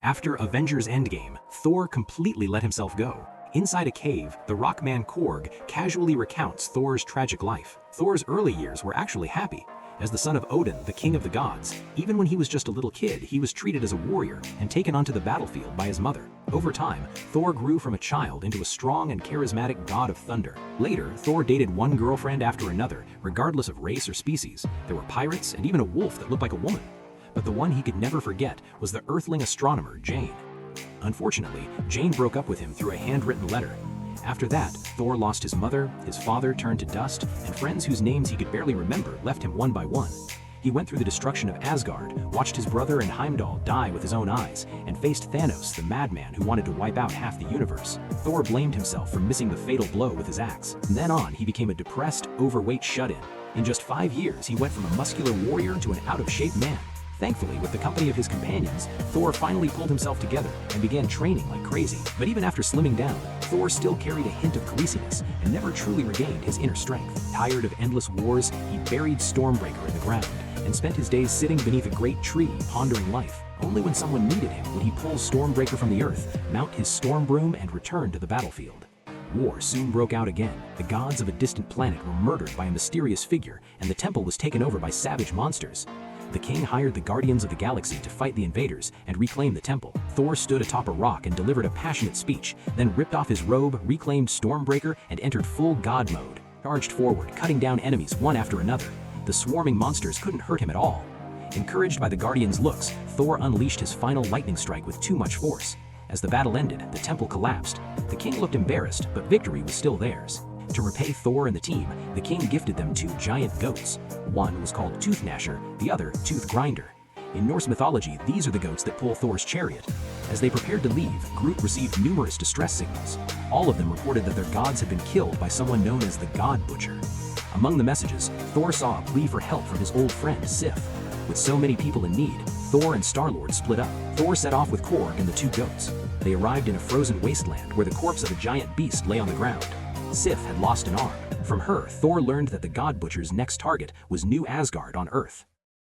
After Avengers Endgame, Thor completely let himself go. Inside a cave, the Rockman Korg casually recounts Thor's tragic life. Thor's early years were actually happy. As the son of Odin, the king of the gods, even when he was just a little kid, he was treated as a warrior and taken onto the battlefield by his mother. Over time, Thor grew from a child into a strong and charismatic god of thunder. Later, Thor dated one girlfriend after another, regardless of race or species. There were pirates and even a wolf that looked like a woman. But the one he could never forget was the Earthling astronomer, Jane. Unfortunately, Jane broke up with him through a handwritten letter. After that, Thor lost his mother, his father turned to dust, and friends whose names he could barely remember left him one by one. He went through the destruction of Asgard, watched his brother and Heimdall die with his own eyes, and faced Thanos, the madman who wanted to wipe out half the universe. Thor blamed himself for missing the fatal blow with his axe. From then on, he became a depressed, overweight shut-in. In just 5 years, he went from a muscular warrior to an out-of-shape man. Thankfully, with the company of his companions, Thor finally pulled himself together and began training like crazy. But even after slimming down, Thor still carried a hint of greasiness and never truly regained his inner strength. Tired of endless wars, he buried Stormbreaker in the ground and spent his days sitting beneath a great tree, pondering life. Only when someone needed him would he pull Stormbreaker from the earth, mount his storm broom, and return to the battlefield. War soon broke out again. The gods of a distant planet were murdered by a mysterious figure, and the temple was taken over by savage monsters. The king hired the Guardians of the Galaxy to fight the invaders and reclaim the temple. Thor stood atop a rock and delivered a passionate speech, then ripped off his robe, reclaimed Stormbreaker, and entered full god mode. Charged forward, cutting down enemies one after another. The swarming monsters couldn't hurt him at all. Encouraged by the Guardians' looks, Thor unleashed his final lightning strike with too much force. As the battle ended, the temple collapsed. The king looked embarrassed, but victory was still theirs. To repay Thor and the team, the king gifted them 2 giant goats. One was called Tooth Gnasher, the other Tooth Grinder. In Norse mythology, these are the goats that pull Thor's chariot. As they prepared to leave, Groot received numerous distress signals. All of them reported that their gods had been killed by someone known as the God Butcher. Among the messages, Thor saw a plea for help from his old friend Sif. With so many people in need, Thor and Star-Lord split up. Thor set off with Korg and the 2 goats. They arrived in a frozen wasteland where the corpse of a giant beast lay on the ground. Sif had lost an arm. From her, Thor learned that the God Butcher's next target was New Asgard on Earth.